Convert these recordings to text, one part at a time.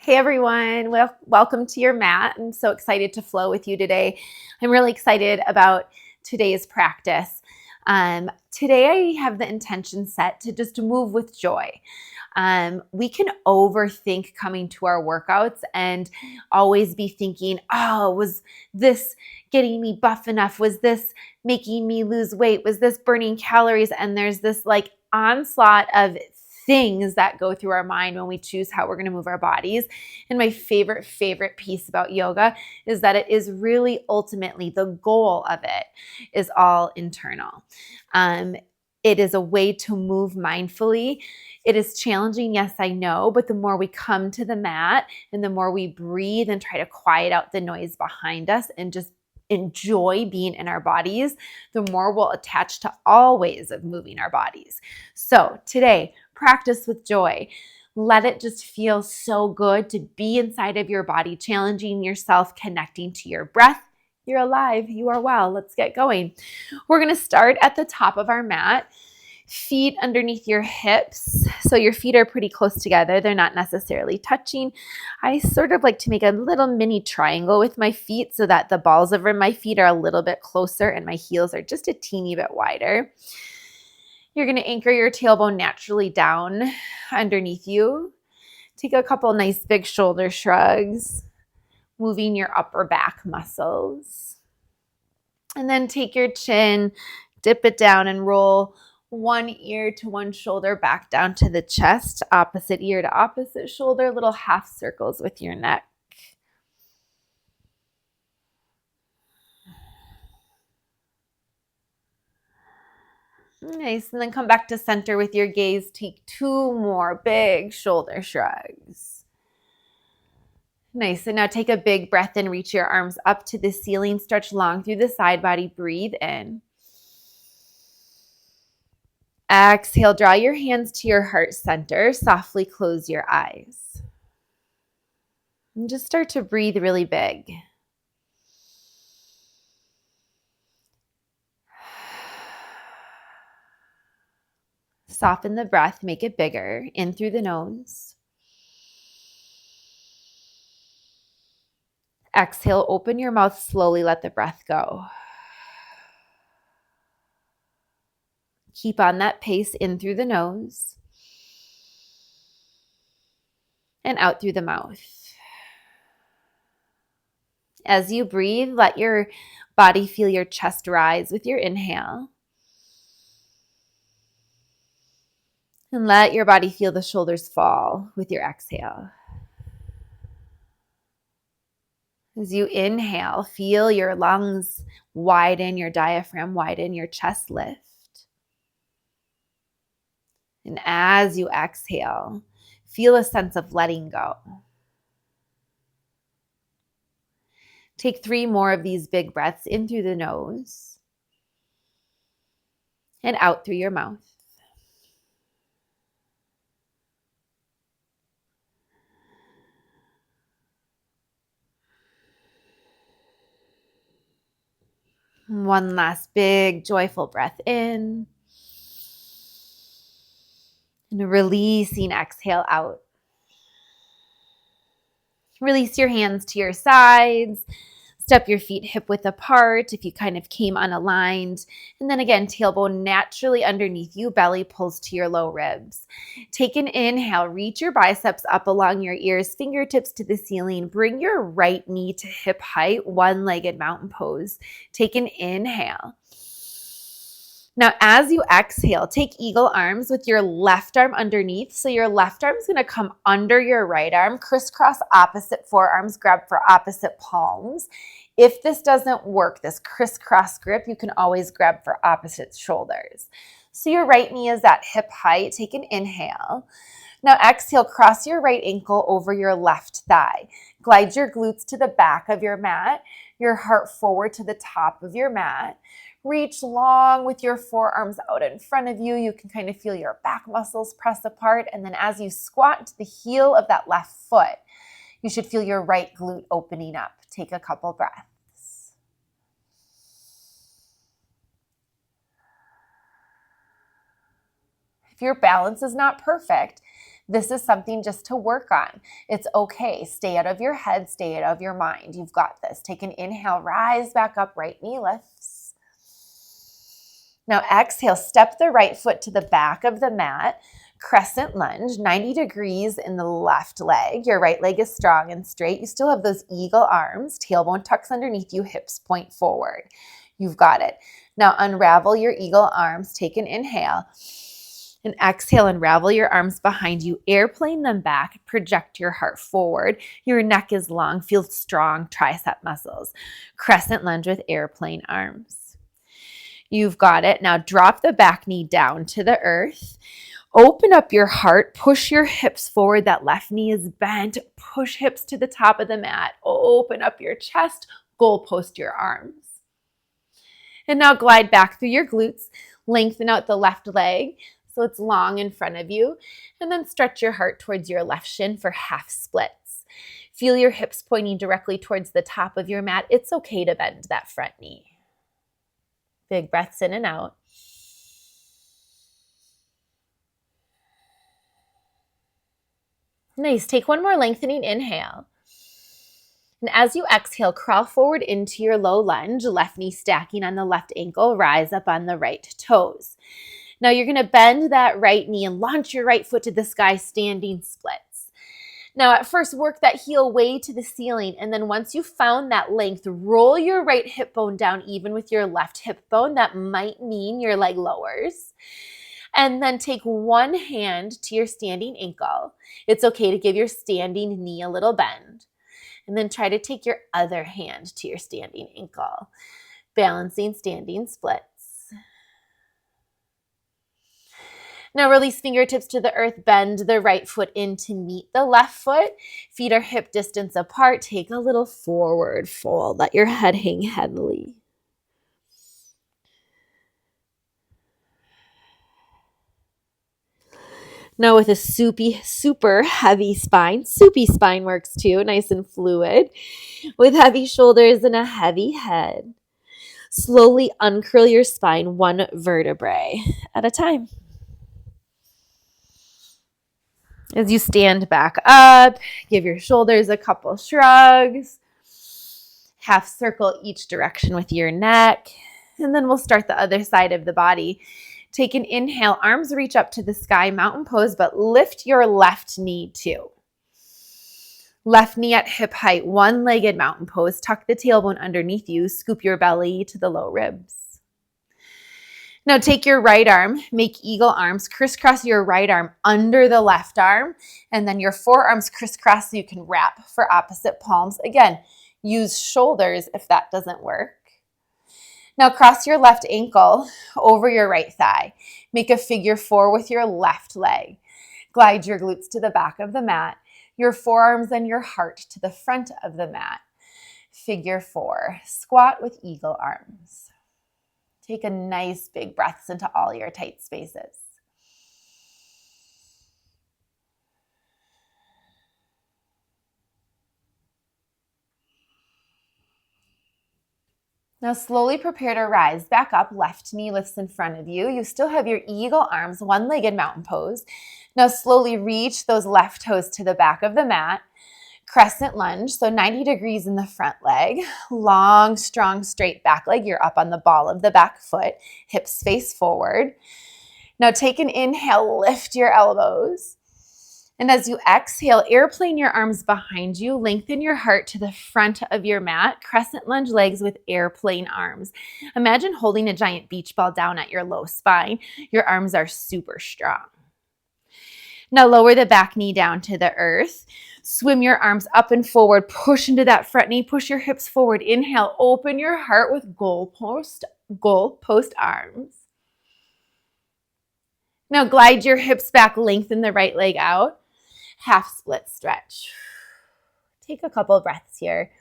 Hey everyone, welcome to your mat. I'm so excited to flow with you today. I'm really excited about today's practice. Today I have the intention set to just move with joy. We can overthink coming to our workouts and always be thinking, oh, was this getting me buff enough? Was this making me lose weight? Was this burning calories? And there's this like onslaught of things that go through our mind when we choose how we're going to move our bodies. And my favorite piece about yoga is that it is really ultimately the goal of it is all internal. It is a way to move mindfully. It is challenging, yes, I know, but the more we come to the mat and the more we breathe and try to quiet out the noise behind us and just enjoy being in our bodies, the more we'll attach to all ways of moving our bodies. So today, practice with joy. Let it just feel so good to be inside of your body, challenging yourself, connecting to your breath. You're alive. You are well. Let's get going. We're going to start at the top of our mat. Feet underneath your hips. So your feet are pretty close together. They're not necessarily touching. I sort of like to make a little mini triangle with my feet so that the balls over my feet are a little bit closer and my heels are just a teeny bit wider. You're going to anchor your tailbone naturally down underneath you. Take a couple nice big shoulder shrugs, moving your upper back muscles. And then take your chin, dip it down and roll one ear to one shoulder back down to the chest, opposite ear to opposite shoulder, little half circles with your neck. Nice. And then come back to center with your gaze. Take two more big shoulder shrugs. Nice. And now take a big breath and reach your arms up to the ceiling. Stretch long through the side body. Breathe in. Exhale, draw your hands to your heart center. Softly close your eyes. And just start to breathe really big. Soften the breath, make it bigger. In through the nose. Exhale, open your mouth slowly, let the breath go. Keep on that pace in through the nose and out through the mouth. As you breathe, let your body feel your chest rise with your inhale. And let your body feel the shoulders fall with your exhale. As you inhale, feel your lungs widen, your diaphragm widen, your chest lift. And as you exhale, feel a sense of letting go. Take 3 more of these big breaths in through the nose and out through your mouth. One last big joyful breath in. And releasing exhale out. Release your hands to your sides. Step your feet hip width apart if you kind of came unaligned. And then again, tailbone naturally underneath you, belly pulls to your low ribs. Take an inhale, reach your biceps up along your ears, fingertips to the ceiling. Bring your right knee to hip height, one-legged mountain pose. Take an inhale. Now, as you exhale, take eagle arms with your left arm underneath. So your left arm is going to come under your right arm, crisscross opposite forearms, grab for opposite palms. If this doesn't work, this crisscross grip, you can always grab for opposite shoulders. So your right knee is at hip height. Take an inhale. Now exhale, cross your right ankle over your left thigh. Glide your glutes to the back of your mat, your heart forward to the top of your mat. Reach long with your forearms out in front of you. You can kind of feel your back muscles press apart. And then as you squat to the heel of that left foot, you should feel your right glute opening up. Take a couple breaths. If your balance is not perfect, This is something just to work on. It's okay. Stay out of your head, stay out of your mind. You've got this. Take an inhale, rise back up, right knee lifts. Now exhale, step the right foot to the back of the mat. Crescent lunge, 90 degrees in the left leg. Your right leg is strong and straight. You still have those eagle arms. Tailbone tucks underneath you, hips point forward. You've got it. Now unravel your eagle arms. Take an inhale. And exhale, unravel your arms behind you. Airplane them back. Project your heart forward. Your neck is long. Feel strong tricep muscles. Crescent lunge with airplane arms. You've got it. Now drop the back knee down to the earth. Open up your heart, push your hips forward. That left knee is bent. Push hips to the top of the mat. Open up your chest, goalpost your arms. And now glide back through your glutes. Lengthen out the left leg so it's long in front of you. And then stretch your heart towards your left shin for half splits. Feel your hips pointing directly towards the top of your mat. It's okay to bend that front knee. Big breaths in and out. Nice. Take one more lengthening inhale. And as you exhale, crawl forward into your low lunge, left knee stacking on the left ankle, rise up on the right toes. Now you're going to bend that right knee and launch your right foot to the sky, standing splits. Now at first, work that heel way to the ceiling. And then once you've found that length, roll your right hip bone down even with your left hip bone. That might mean your leg lowers. And then take one hand to your standing ankle. It's okay to give your standing knee a little bend. And then try to take your other hand to your standing ankle. Balancing standing splits. Now release fingertips to the earth, bend the right foot in to meet the left foot. Feet are hip distance apart. Take a little forward fold. Let your head hang heavily. Now with a super heavy spine, soupy spine works too, nice and fluid. With heavy shoulders and a heavy head. Slowly uncurl your spine one vertebrae at a time. As you stand back up, give your shoulders a couple shrugs. Half circle each direction with your neck. And then we'll start the other side of the body. Take an inhale, arms reach up to the sky, mountain pose, but lift your left knee too. Left knee at hip height, one-legged mountain pose. Tuck the tailbone underneath you, scoop your belly to the low ribs. Now take your right arm, make eagle arms, crisscross your right arm under the left arm, and then your forearms crisscross so you can wrap for opposite palms. Again, use shoulders if that doesn't work. Now cross your left ankle over your right thigh. Make a figure four with your left leg. Glide your glutes to the back of the mat, your forearms and your heart to the front of the mat. Figure four. Squat with eagle arms. Take a nice big breaths into all your tight spaces. Now slowly prepare to rise back up. Left knee lifts in front of you. You still have your eagle arms, one-legged mountain pose. Now slowly reach those left toes to the back of the mat. Crescent lunge, so 90 degrees in the front leg. Long, strong, straight back leg. You're up on the ball of the back foot. Hips face forward. Now take an inhale, lift your elbows. And as you exhale, airplane your arms behind you, lengthen your heart to the front of your mat, crescent lunge legs with airplane arms. Imagine holding a giant beach ball down at your low spine. Your arms are super strong. Now lower the back knee down to the earth. Swim your arms up and forward, push into that front knee, push your hips forward. Inhale, open your heart with goalpost arms. Now glide your hips back, lengthen the right leg out. Half split stretch. Take a couple of breaths here.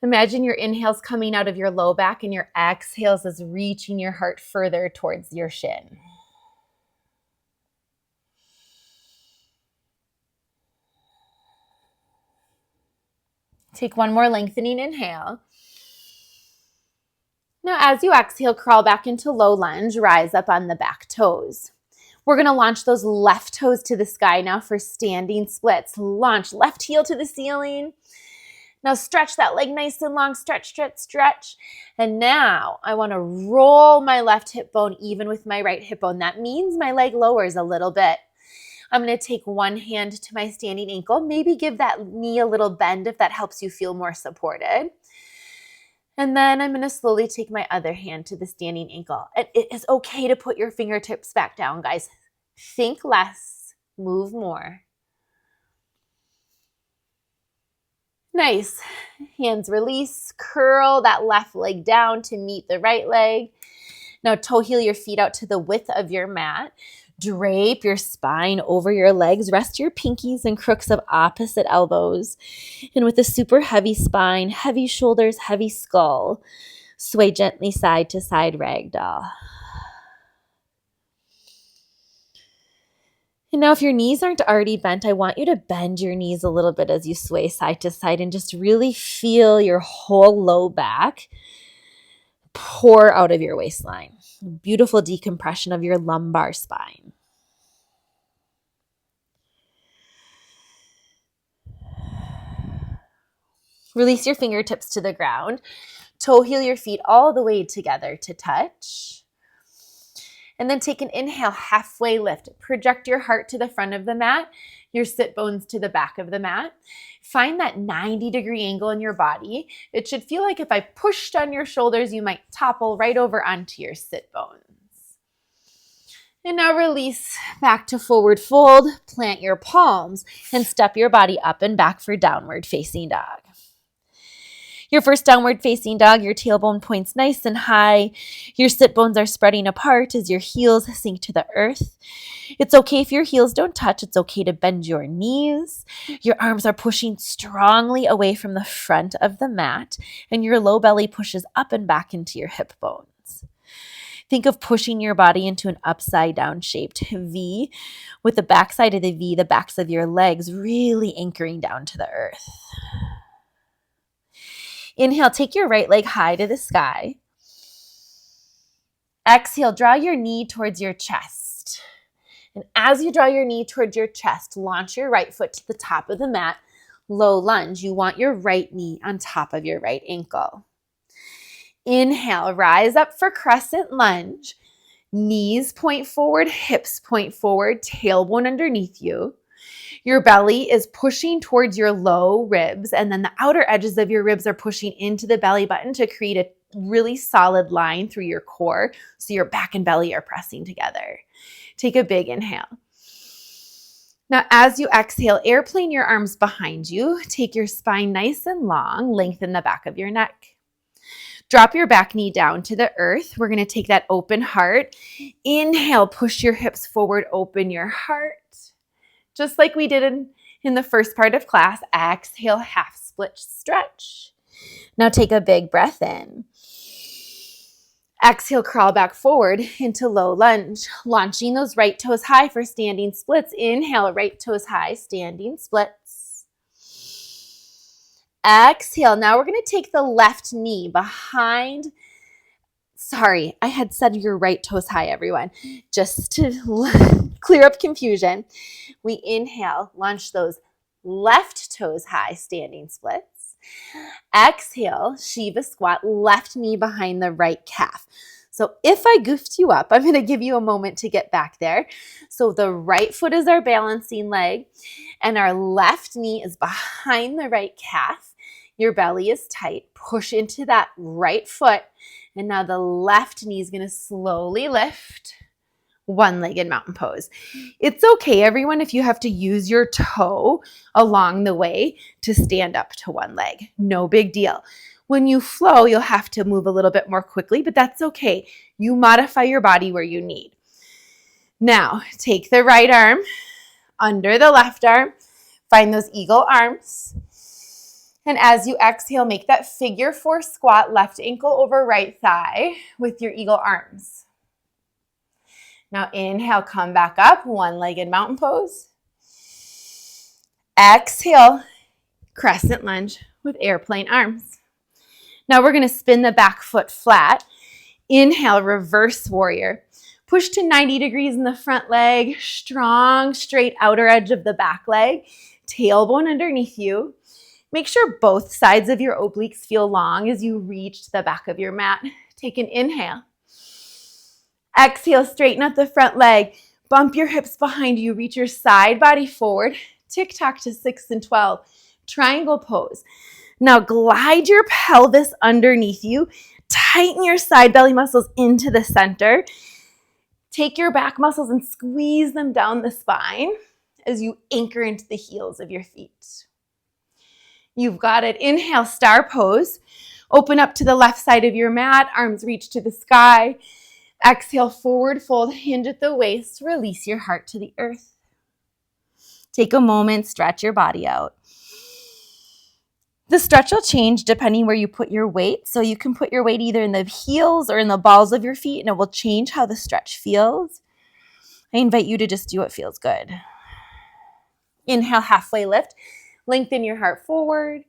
Imagine your inhales coming out of your low back and your exhales as reaching your heart further towards your shin. Take one more lengthening inhale. Now as you exhale, crawl back into low lunge, rise up on the back toes. We're going to launch those left toes to the sky now for standing splits. Launch left heel to the ceiling. Now stretch that leg nice and long. Stretch, stretch, stretch. And now I want to roll my left hip bone even with my right hip bone. That means my leg lowers a little bit. I'm going to take one hand to my standing ankle. Maybe give that knee a little bend if that helps you feel more supported. And then I'm going to slowly take my other hand to the standing ankle. And it is okay to put your fingertips back down, guys. Think less, move more. Nice. Hands release. Curl that left leg down to meet the right leg. Now toe heel your feet out to the width of your mat. Drape your spine over your legs. Rest your pinkies and crooks of opposite elbows. And with a super heavy spine, heavy shoulders, heavy skull, sway gently side to side ragdoll. And now if your knees aren't already bent, I want you to bend your knees a little bit as you sway side to side and just really feel your whole low back pour out of your waistline. Beautiful decompression of your lumbar spine. Release your fingertips to the ground. Toe heel your feet all the way together to touch. And then take an inhale, halfway lift. Project your heart to the front of the mat, your sit bones to the back of the mat. Find that 90-degree angle in your body. It should feel like if I pushed on your shoulders, you might topple right over onto your sit bones. And now release back to forward fold. Plant your palms and step your body up and back for downward facing dog. Your first downward facing dog, your tailbone points nice and high. Your sit bones are spreading apart as your heels sink to the earth. It's okay if your heels don't touch. It's okay to bend your knees. Your arms are pushing strongly away from the front of the mat, and your low belly pushes up and back into your hip bones. Think of pushing your body into an upside down shaped V, with the backside of the V, the backs of your legs really anchoring down to the earth. Inhale, take your right leg high to the sky. Exhale, draw your knee towards your chest. And as you draw your knee towards your chest, launch your right foot to the top of the mat. Low lunge. You want your right knee on top of your right ankle. Inhale, rise up for crescent lunge. Knees point forward, hips point forward, tailbone underneath you. Your belly is pushing towards your low ribs, and then the outer edges of your ribs are pushing into the belly button to create a really solid line through your core, so your back and belly are pressing together. Take a big inhale. Now, as you exhale, airplane your arms behind you. Take your spine nice and long. Lengthen the back of your neck. Drop your back knee down to the earth. We're going to take that open heart. Inhale, push your hips forward, open your heart. Just like we did in the first part of class, exhale, half split stretch. Now take a big breath in. Exhale, crawl back forward into low lunge, launching those right toes high for standing splits. Inhale, right toes high, standing splits. Exhale. Now we're going to take the left knee behind. Sorry, I had said your right toes high, everyone. Just to clear up confusion, we inhale, launch those left toes high, standing splits. Exhale, Shiva squat, left knee behind the right calf. So if I goofed you up, I'm going to give you a moment to get back there. So the right foot is our balancing leg, and our left knee is behind the right calf. Your belly is tight. Push into that right foot. And now the left knee is going to slowly lift. One-legged mountain pose. It's okay, everyone, if you have to use your toe along the way to stand up to one leg. No big deal. When you flow, you'll have to move a little bit more quickly, but that's okay. You modify your body where you need. Now, take the right arm under the left arm. Find those eagle arms. And as you exhale, make that figure 4 squat, left ankle over right thigh with your eagle arms. Now inhale, come back up, one-legged mountain pose. Exhale, crescent lunge with airplane arms. Now we're going to spin the back foot flat. Inhale, reverse warrior. Push to 90 degrees in the front leg, strong, straight outer edge of the back leg, tailbone underneath you. Make sure both sides of your obliques feel long as you reach to the back of your mat. Take an inhale. Exhale, straighten out the front leg. Bump your hips behind you. Reach your side body forward. Tick-tock to 6 and 12. Triangle pose. Now glide your pelvis underneath you. Tighten your side belly muscles into the center. Take your back muscles and squeeze them down the spine as you anchor into the heels of your feet. You've got it. Inhale, star pose. Open up to the left side of your mat. Arms reach to the sky. Exhale, forward fold, hinge at the waist. Release your heart to the earth. Take a moment, stretch your body out. The stretch will change depending where you put your weight. So you can put your weight either in the heels or in the balls of your feet, and it will change how the stretch feels. I invite you to just do what feels good. Inhale, halfway lift. Lengthen your heart forward.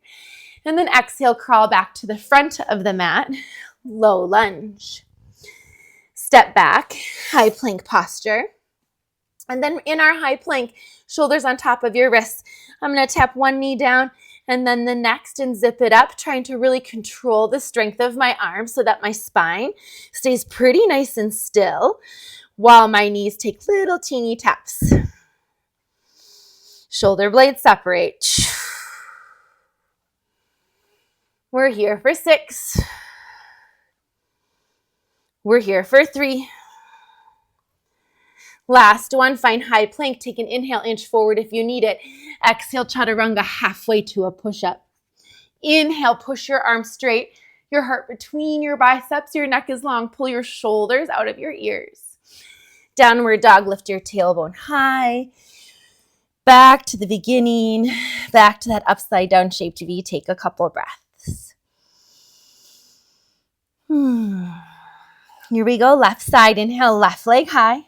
And then exhale, crawl back to the front of the mat. Low lunge. Step back, high plank posture. And then in our high plank, shoulders on top of your wrists. I'm going to tap one knee down and then the next and zip it up, trying to really control the strength of my arms so that my spine stays pretty nice and still while my knees take little teeny taps. Shoulder blades separate. We're here for 6. We're here for 3. Last one, find high plank. Take an inhale, inch forward if you need it. Exhale, chaturanga, halfway to a push-up. Inhale, push your arms straight, your heart between your biceps, your neck is long. Pull your shoulders out of your ears. Downward dog, lift your tailbone high. Back to the beginning, back to that upside down shaped V. Take a couple of breaths. Here we go, left side, inhale, left leg high.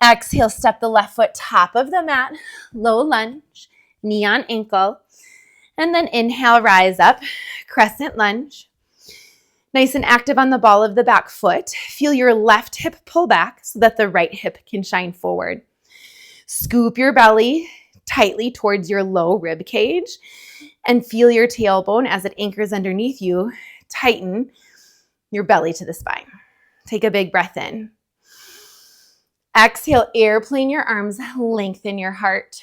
Exhale, step the left foot top of the mat, low lunge, knee on ankle. And then inhale, rise up, crescent lunge. Nice and active on the ball of the back foot. Feel your left hip pull back so that the right hip can shine forward. Scoop your belly tightly towards your low rib cage and feel your tailbone as it anchors underneath you. Tighten your belly to the spine. Take a big breath in. Exhale, airplane your arms, lengthen your heart.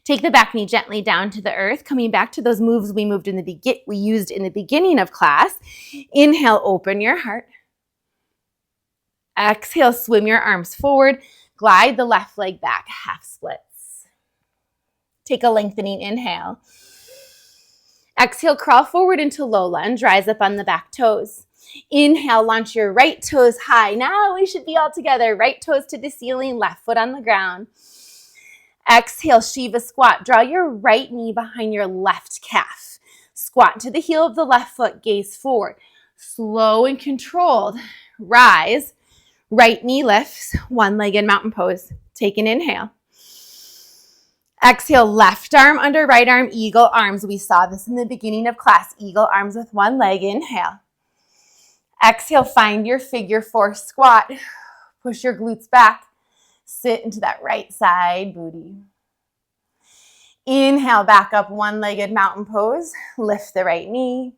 Take the back knee gently down to the earth, coming back to those moves we used in the beginning of class. Inhale, open your heart. Exhale, swim your arms forward. Glide the left leg back, half splits. Take a lengthening inhale. Exhale, crawl forward into low lunge, rise up on the back toes. Inhale, launch your right toes high. Now we should be all together. Right toes to the ceiling, left foot on the ground. Exhale, Shiva squat. Draw your right knee behind your left calf. Squat to the heel of the left foot, gaze forward. Slow and controlled. Rise. Right knee lifts, one-legged mountain pose. Take an inhale. Exhale, left arm under right arm, eagle arms. We saw this in the beginning of class. Eagle arms with one leg. Inhale. Exhale, find your figure 4 squat. Push your glutes back. Sit into that right side booty. Inhale, back up, one-legged mountain pose. Lift the right knee.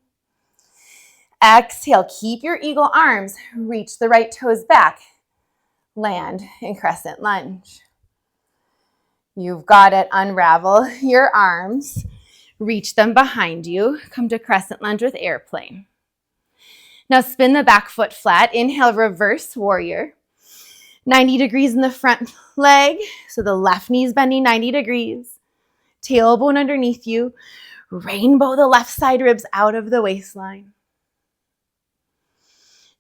Exhale, keep your eagle arms. Reach the right toes back. Land in crescent lunge. You've got it. Unravel your arms. Reach them behind you. Come to crescent lunge with airplane. Now spin the back foot flat. Inhale, reverse warrior. 90 degrees in the front leg. So the left knee is bending 90 degrees. Tailbone underneath you. Rainbow the left side ribs out of the waistline.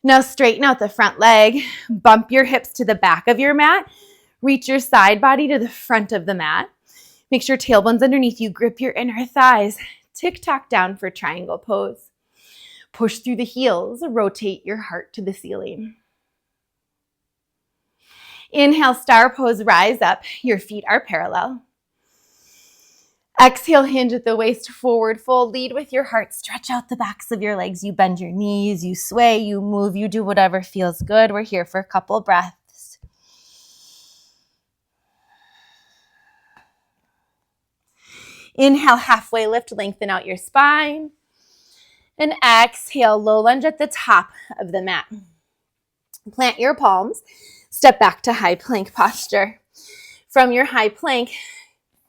Now straighten out the front leg. Bump your hips to the back of your mat. Reach your side body to the front of the mat. Make sure tailbone's underneath you. Grip your inner thighs. Tick-tock down for triangle pose. Push through the heels. Rotate your heart to the ceiling. Inhale, star pose, rise up. Your feet are parallel. Exhale, hinge at the waist, forward fold. Lead with your heart. Stretch out the backs of your legs. You bend your knees, you sway, you move, you do whatever feels good. We're here for a couple breaths. Inhale, halfway lift, lengthen out your spine. And exhale, low lunge at the top of the mat. Plant your palms. Step back to high plank posture. From your high plank,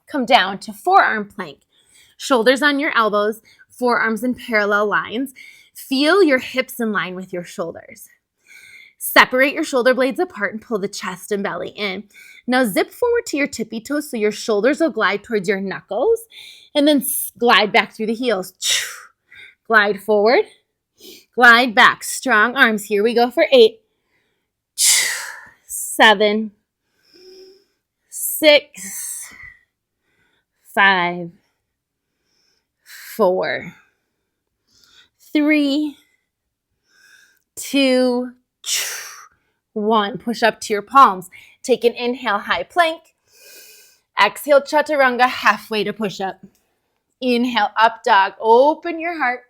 come down to forearm plank. Shoulders on your elbows, forearms in parallel lines. Feel your hips in line with your shoulders. Separate your shoulder blades apart and pull the chest and belly in. Now zip forward to your tippy toes so your shoulders will glide towards your knuckles, and then glide back through the heels. Glide forward, glide back. Strong arms. Here we go for 8, 7, 6, 5, 4, 3, 2, 1. Push up to your palms. Take an inhale, high plank. Exhale, chaturanga, halfway to push up. Inhale, up dog. Open your heart.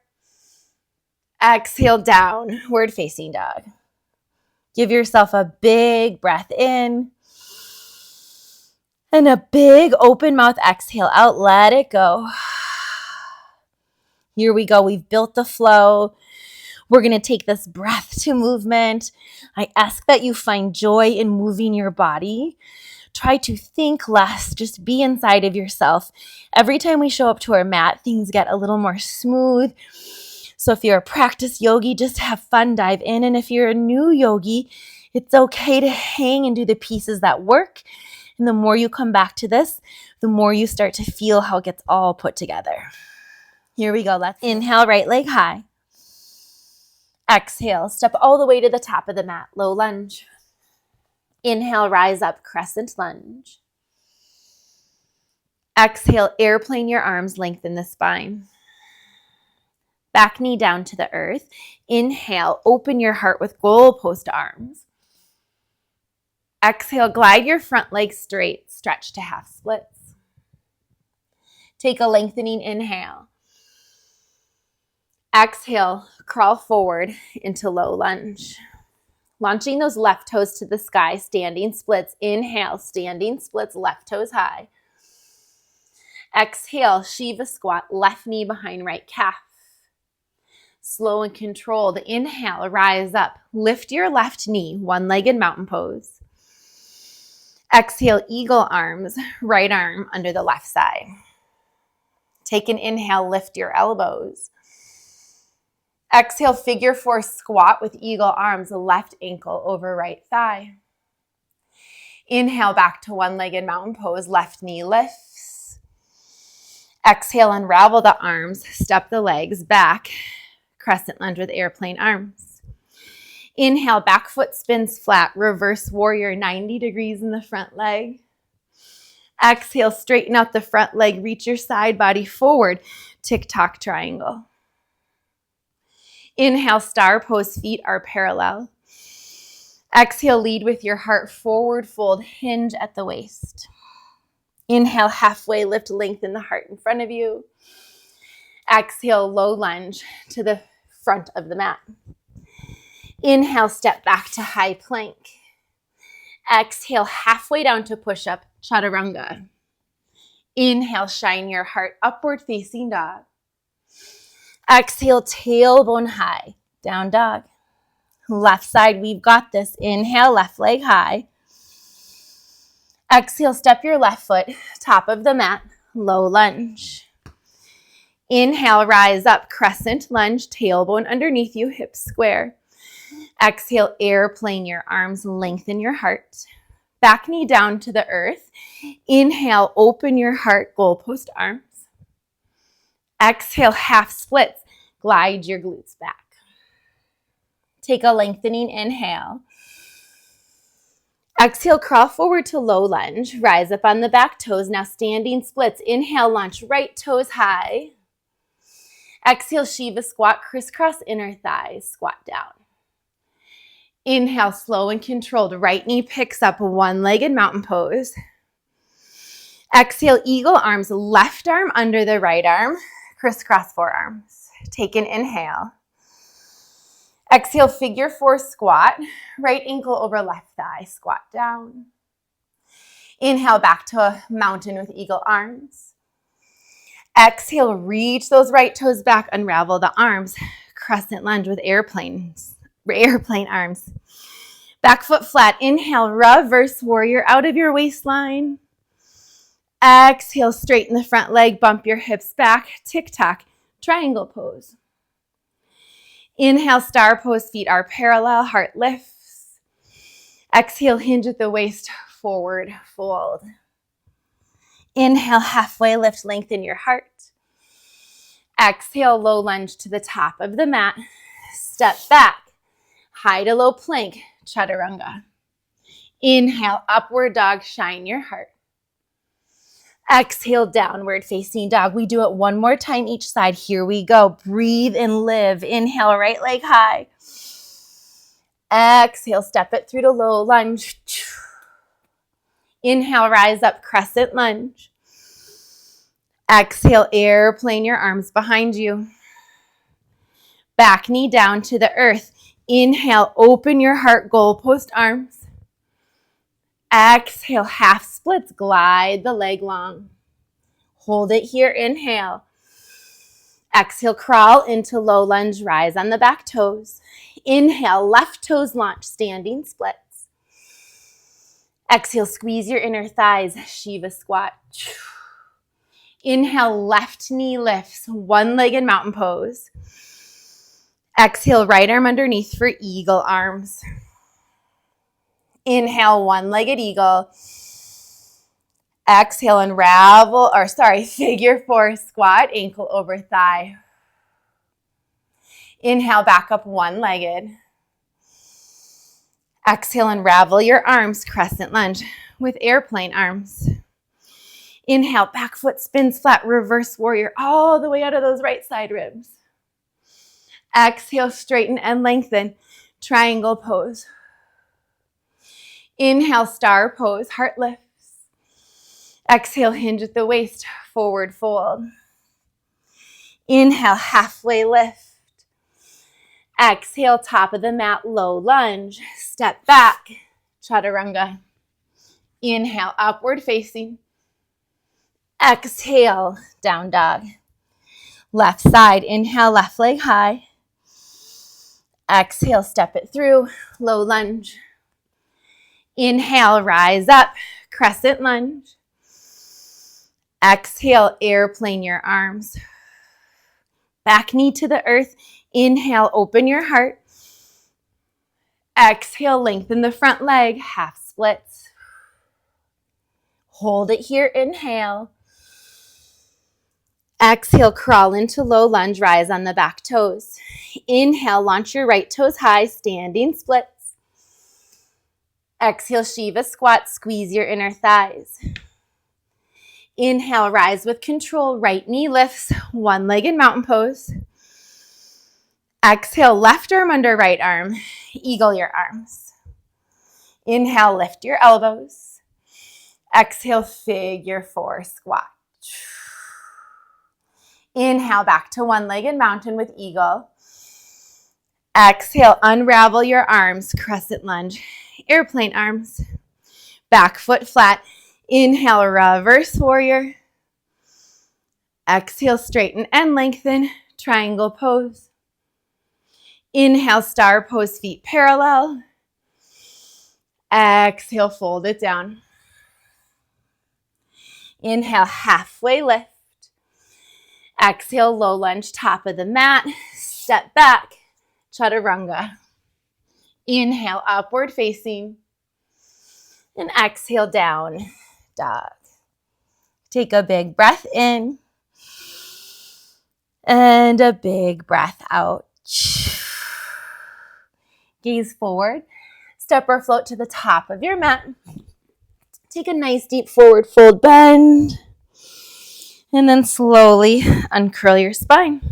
Exhale, downward facing dog. Give yourself a big breath in and a big open mouth exhale out. Let it go. Here we go. We've built the flow. We're going to take this breath to movement. I ask that you find joy in moving your body. Try to think less. Just be inside of yourself. Every time we show up to our mat, things get a little more smooth. So if you're a practice yogi, just have fun, dive in. And if you're a new yogi, it's okay to hang and do the pieces that work. And the more you come back to this, the more you start to feel how it gets all put together. Here we go. Let's inhale, right leg high. Exhale, step all the way to the top of the mat, low lunge. Inhale, rise up, crescent lunge. Exhale, airplane your arms, lengthen the spine. Back knee down to the earth. Inhale, open your heart with goalpost arms. Exhale, glide your front leg straight, stretch to half splits. Take a lengthening inhale. Exhale, crawl forward into low lunge. Launching those left toes to the sky, standing splits. Inhale, standing splits, left toes high. Exhale, Shiva squat, left knee behind right calf. Slow and controlled. Inhale, rise up. Lift your left knee, one-legged mountain pose. Exhale, eagle arms, right arm under the left side. Take an inhale, lift your elbows. Exhale, figure 4 squat with eagle arms, left ankle over right thigh. Inhale, back to one-legged mountain pose, left knee lifts. Exhale, unravel the arms, step the legs back. Crescent lunge with airplane arms. Inhale, back foot spins flat, reverse warrior, 90 degrees in the front leg. Exhale, straighten out the front leg, reach your side body forward, tick-tock triangle. Inhale, star pose, feet are parallel. Exhale, lead with your heart, forward fold, hinge at the waist. Inhale, halfway lift, lengthen the heart in front of you. Exhale, low lunge to the front of the mat. Inhale, step back to high plank. Exhale, halfway down to push-up, chaturanga. Inhale, shine your heart, upward facing dog. Exhale, tailbone high, down dog. Left side, we've got this. Inhale, left leg high. Exhale, step your left foot, top of the mat, low lunge. Inhale, rise up, crescent lunge, tailbone underneath you, hips square. Exhale, airplane your arms, lengthen your heart. Back knee down to the earth. Inhale, open your heart, goalpost arms. Exhale, half splits, glide your glutes back. Take a lengthening inhale. Exhale, crawl forward to low lunge. Rise up on the back toes. Now standing splits. Inhale, launch right toes high. Exhale, Shiva squat, crisscross inner thighs, squat down. Inhale, slow and controlled. Right knee picks up, one-legged mountain pose. Exhale, eagle arms, left arm under the right arm, crisscross forearms. Take an inhale. Exhale, figure four squat, right ankle over left thigh, squat down. Inhale, back to a mountain with eagle arms. Exhale, reach those right toes back, unravel the arms, crescent lunge with airplane arms. Back foot flat, inhale, reverse warrior out of your waistline. Exhale, straighten the front leg, bump your hips back, tick-tock, triangle pose. Inhale, star pose, feet are parallel, heart lifts. Exhale, hinge at the waist, forward fold. Inhale, halfway lift, lengthen your heart. Exhale, low lunge to the top of the mat. Step back, high to low plank, chaturanga. Inhale, upward dog, shine your heart. Exhale, downward facing dog. We do it one more time each side. Here we go. Breathe and live. Inhale, right leg high. Exhale, step it through to low lunge. Inhale, rise up, crescent lunge. Exhale, airplane your arms behind you. Back knee down to the earth. Inhale, open your heart, goalpost arms. Exhale, half splits, glide the leg long. Hold it here, inhale. Exhale, crawl into low lunge, rise on the back toes. Inhale, left toes launch, standing splits. Exhale, squeeze your inner thighs, Shiva squat. Inhale, left knee lifts, one-legged mountain pose. Exhale, right arm underneath for eagle arms. Inhale, one-legged eagle. Exhale, figure four squat, ankle over thigh. Inhale, back up one-legged. Exhale, unravel your arms, crescent lunge with airplane arms. Inhale, back foot spins flat, reverse warrior, all the way out of those right side ribs. Exhale, straighten and lengthen, triangle pose. Inhale, star pose, heart lifts. Exhale, hinge at the waist, forward fold. Inhale, halfway lift. Exhale, top of the mat, low lunge. Step back, chaturanga. Inhale, upward facing. Exhale, down dog. Left side, inhale, left leg high. Exhale, step it through, low lunge. Inhale, rise up, crescent lunge. Exhale, airplane your arms. Back knee to the earth. Inhale, open your heart. Exhale, lengthen the front leg, half splits. Hold it here, inhale. Exhale, crawl into low lunge, rise on the back toes. Inhale, launch your right toes high, standing splits. Exhale, Shiva squat, squeeze your inner thighs. Inhale, rise with control, right knee lifts, one-legged mountain pose. Exhale, left arm under right arm, eagle your arms. Inhale, lift your elbows. Exhale, figure four squat. Inhale, back to one-legged mountain with eagle. Exhale, unravel your arms, crescent lunge, airplane arms. Back foot flat. Inhale, reverse warrior. Exhale, straighten and lengthen, triangle pose. Inhale, star pose, feet parallel. Exhale, fold it down. Inhale, halfway lift. Exhale, low lunge, top of the mat. Step back, chaturanga. Inhale, upward facing. And exhale, down dog. Take a big breath in. And a big breath out. Gaze forward. Step or float to the top of your mat. Take a nice deep forward fold bend. And then slowly uncurl your spine.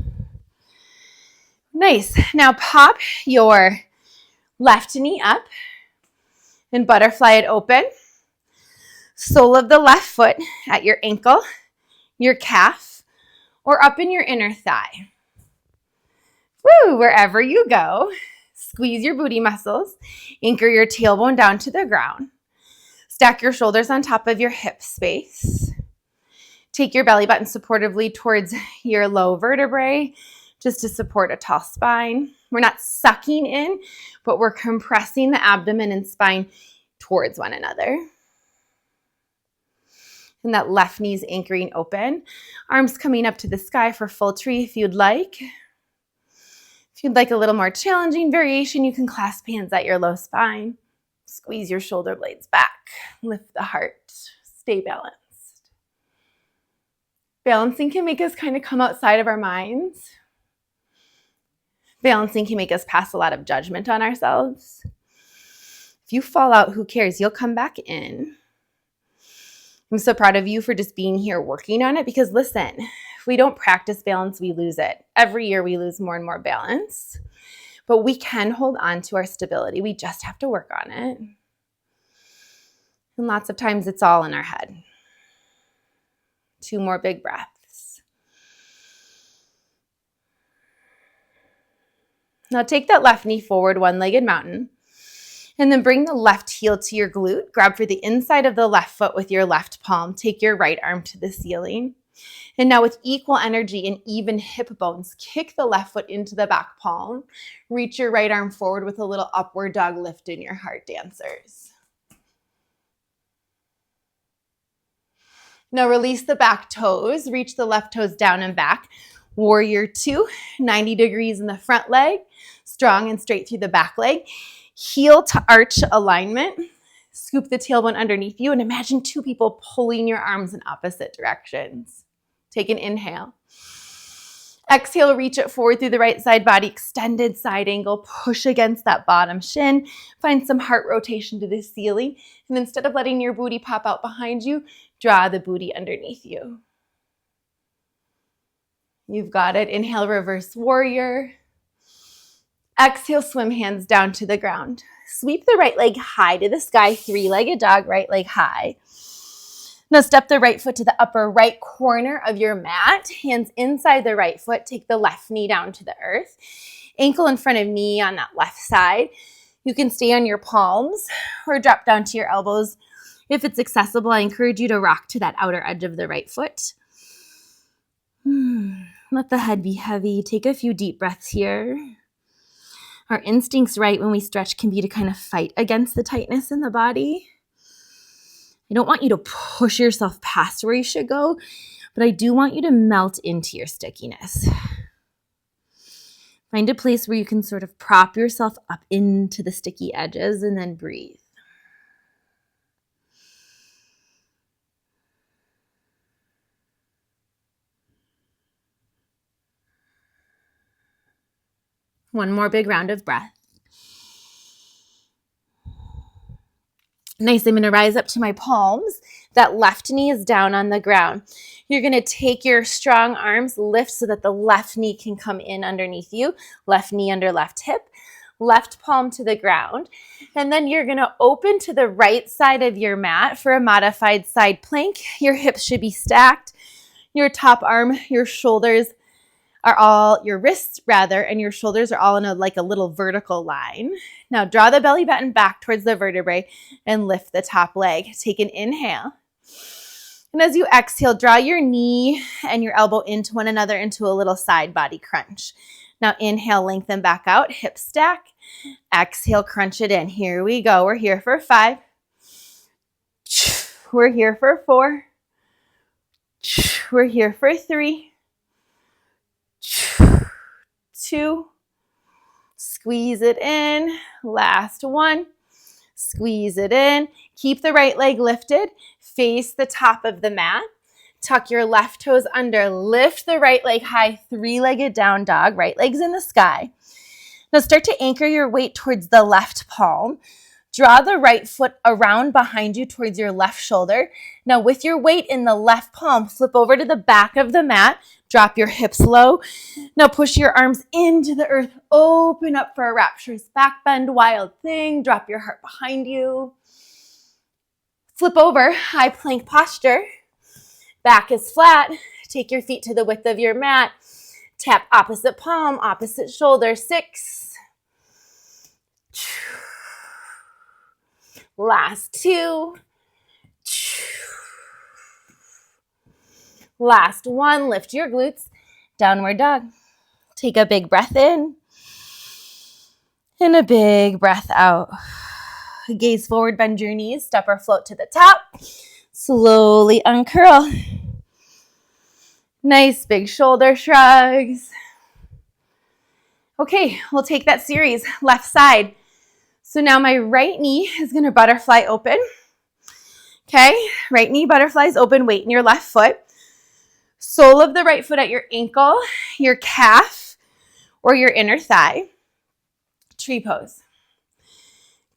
Nice. Now pop your left knee up and butterfly it open. Sole of the left foot at your ankle, your calf, or up in your inner thigh. Woo, wherever you go, squeeze your booty muscles, anchor your tailbone down to the ground. Stack your shoulders on top of your hip space. Take your belly button supportively towards your low vertebrae, just to support a tall spine. We're not sucking in, but we're compressing the abdomen and spine towards one another. And that left knee's anchoring open. Arms coming up to the sky for full tree if you'd like. If you'd like a little more challenging variation, you can clasp hands at your low spine. Squeeze your shoulder blades back. Lift the heart. Stay balanced. Balancing can make us kind of come outside of our minds. Balancing can make us pass a lot of judgment on ourselves. If you fall out, who cares? You'll come back in. I'm so proud of you for just being here working on it, because listen, if we don't practice balance, we lose it. Every year we lose more and more balance, but we can hold on to our stability. We just have to work on it. And lots of times it's all in our head. 2 more big breaths. Now take that left knee forward, one-legged mountain. And then bring the left heel to your glute. Grab for the inside of the left foot with your left palm. Take your right arm to the ceiling. And now with equal energy and even hip bones, kick the left foot into the back palm. Reach your right arm forward with a little upward dog lift in your heart, dancers. Now release the back toes. Reach the left toes down and back. Warrior 2, 90 degrees in the front leg. Strong and straight through the back leg. Heel to arch alignment. Scoop the tailbone underneath you and imagine 2 people pulling your arms in opposite directions. Take an inhale. Exhale, reach it forward through the right side body, extended side angle. Push against that bottom shin. Find some heart rotation to the ceiling. And instead of letting your booty pop out behind you, draw the booty underneath you. You've got it. Inhale, reverse warrior. Exhale, swim hands down to the ground. Sweep the right leg high to the sky, 3-legged dog, right leg high. Now step the right foot to the upper right corner of your mat. Hands inside the right foot. Take the left knee down to the earth. Ankle in front of knee on that left side. You can stay on your palms or drop down to your elbows. If it's accessible, I encourage you to rock to that outer edge of the right foot. Let the head be heavy. Take a few deep breaths here. Our instincts, right, when we stretch can be to kind of fight against the tightness in the body. I don't want you to push yourself past where you should go, but I do want you to melt into your stickiness. Find a place where you can sort of prop yourself up into the sticky edges and then breathe. One more big round of breath. Nice, I'm gonna rise up to my palms. That left knee is down on the ground. You're gonna take your strong arms, lift so that the left knee can come in underneath you. Left knee under left hip, left palm to the ground. And then you're gonna open to the right side of your mat for a modified side plank. Your hips should be stacked. Your top arm, your shoulders are all, your wrists rather, and your shoulders are all in a little vertical line. Now draw the belly button back towards the vertebrae and lift the top leg. Take an inhale. And as you exhale, draw your knee and your elbow into one another into a little side body crunch. Now inhale, lengthen back out, hip stack. Exhale, crunch it in. Here we go. We're here for 5. We're here for 4. We're here for 3. 2. Squeeze it in. Last 1. Squeeze it in. Keep the right leg lifted. Face the top of the mat. Tuck your left toes under. Lift the right leg high. 3-legged down dog. Right leg's in the sky. Now start to anchor your weight towards the left palm. Draw the right foot around behind you towards your left shoulder. Now with your weight in the left palm, flip over to the back of the mat. Drop your hips low. Now push your arms into the earth. Open up for a rapturous back bend, wild thing. Drop your heart behind you. Flip over, high plank posture. Back is flat. Take your feet to the width of your mat. Tap opposite palm, opposite shoulder. 6. Last 2. Last 1. Lift your glutes. Downward dog. Take a big breath in and a big breath out. Gaze forward, bend your knees, step or float to the top. Slowly uncurl. Nice big shoulder shrugs. Okay, we'll take that series, left side. So now my right knee is going to butterfly open. Okay, right knee butterflies open, weight in your left foot. Sole of the right foot at your ankle, your calf, or your inner thigh. Tree pose.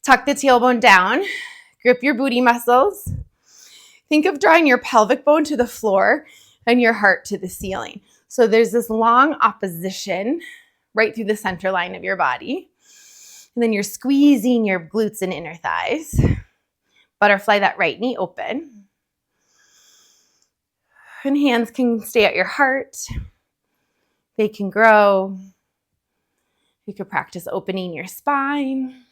Tuck the tailbone down. Grip your booty muscles. Think of drawing your pelvic bone to the floor and your heart to the ceiling. So there's this long opposition right through the center line of your body. And then you're squeezing your glutes and inner thighs. Butterfly that right knee open. And hands can stay at your heart. They can grow. You could practice opening your spine.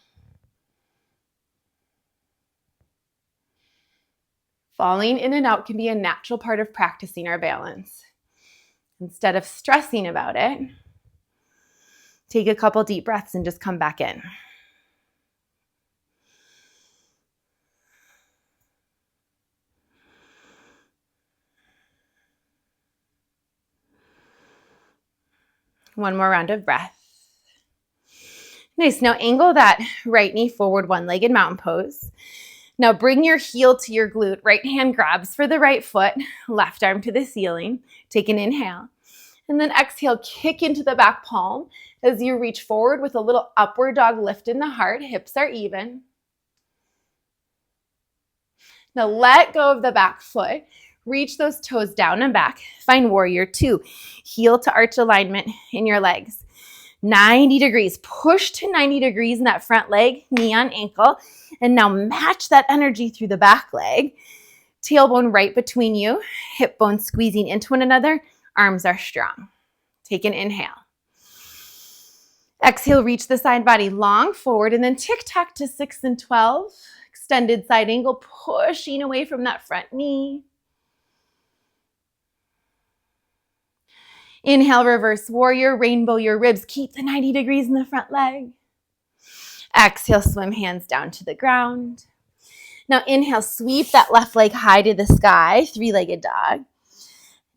Falling in and out can be a natural part of practicing our balance. Instead of stressing about it, take a couple deep breaths and just come back in. One more round of breath. Nice. Now angle that right knee forward, one-legged mountain pose. Now bring your heel to your glute. Right hand grabs for the right foot, left arm to the ceiling. Take an inhale. And then exhale, kick into the back palm as you reach forward with a little upward dog lift in the heart. Hips are even. Now let go of the back foot. Reach those toes down and back. Find warrior 2. Heel to arch alignment in your legs. 90 degrees. Push to 90 degrees in that front leg, knee on ankle. And now match that energy through the back leg. Tailbone right between you. Hip bones squeezing into one another. Arms are strong. Take an inhale. Exhale, reach the side body long forward and then tick-tock to 6 and 12. Extended side angle, pushing away from that front knee. Inhale, reverse warrior, rainbow your ribs. Keep the 90 degrees in the front leg. Exhale, swim hands down to the ground. Now inhale, sweep that left leg high to the sky, 3-legged dog.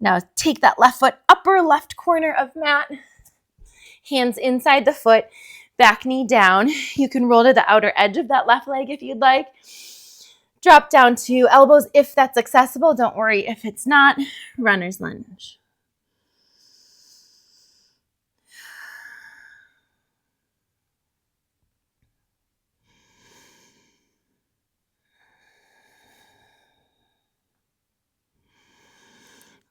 Now take that left foot, upper left corner of mat. Hands inside the foot, back knee down. You can roll to the outer edge of that left leg if you'd like. Drop down to elbows if that's accessible. Don't worry if it's not. Runner's lunge.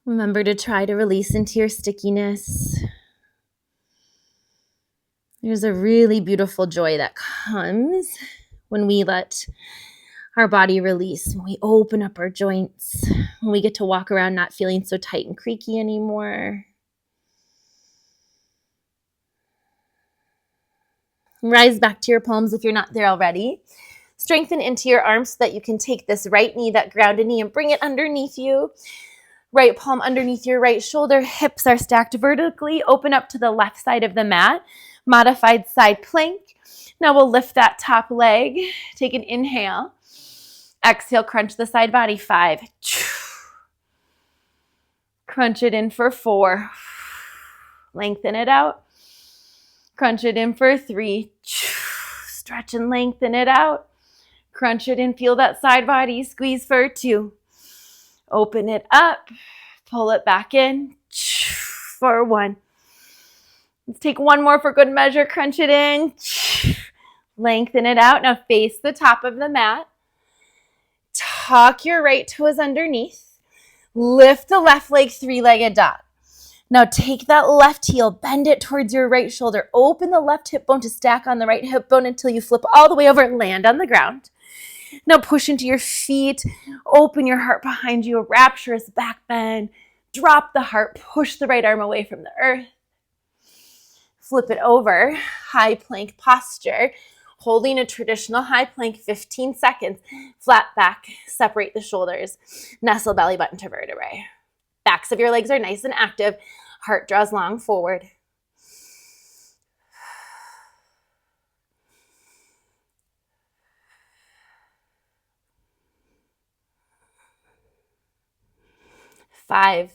Remember to try to release into your stickiness. There's a really beautiful joy that comes when we let our body release, when we open up our joints, when we get to walk around not feeling so tight and creaky anymore. Rise back to your palms if you're not there already. Strengthen into your arms so that you can take this right knee, that grounded knee, and bring it underneath you. Right palm underneath your right shoulder. Hips are stacked vertically. Open up to the left side of the mat. Modified side plank. Now we'll lift that top leg. Take an inhale. Exhale, crunch the side body. 5. Crunch it in for 4. Lengthen it out. Crunch it in for 3. Stretch and lengthen it out. Crunch it in. Feel that side body. Squeeze for 2. Open it up. Pull it back in for 1. Let's take one more for good measure. Crunch it in. Lengthen it out. Now face the top of the mat. Tuck your right toes underneath. Lift the left leg, 3-legged dog. Now take that left heel, bend it towards your right shoulder. Open the left hip bone to stack on the right hip bone until you flip all the way over and land on the ground. Now push into your feet, open your heart behind you, a rapturous back bend. Drop the heart, push the right arm away from the earth. Flip it over, high plank posture, holding a traditional high plank 15 seconds. Flat back, separate the shoulders, nestle belly button to vertebrae. Backs of your legs are nice and active. Heart draws long forward. Five,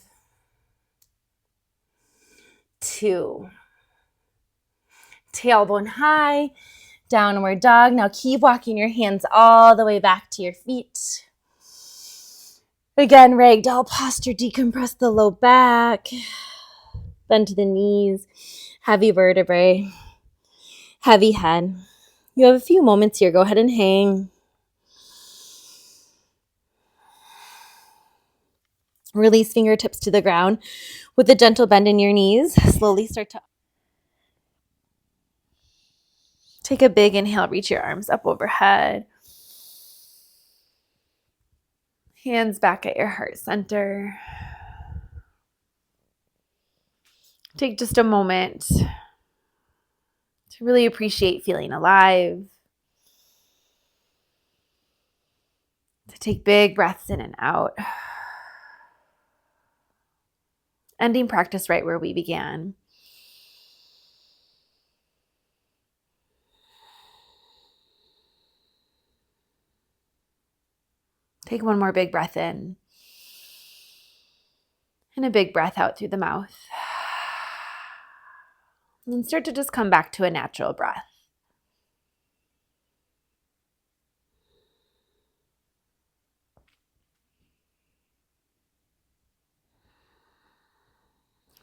2, tailbone high, downward dog. Now keep walking your hands all the way back to your feet. Again, ragdoll posture, decompress the low back, bend to the knees, heavy vertebrae, heavy head. You have a few moments here. Go ahead and hang. Release fingertips to the ground with a gentle bend in your knees. Slowly start to take a big inhale. Reach your arms up overhead. Hands back at your heart center. Take just a moment to really appreciate feeling alive. To take big breaths in and out. Ending practice right where we began. Take one more big breath in. And a big breath out through the mouth. And start to just come back to a natural breath.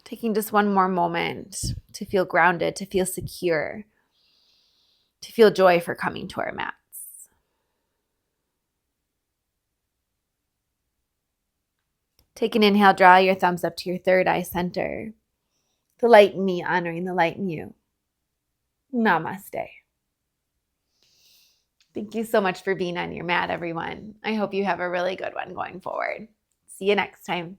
Taking just one more moment to feel grounded, to feel secure, to feel joy for coming to our mats. Take an inhale, draw your thumbs up to your third eye center. The light in me honoring the light in you. Namaste. Thank you so much for being on your mat, everyone. I hope you have a really good one going forward. See you next time.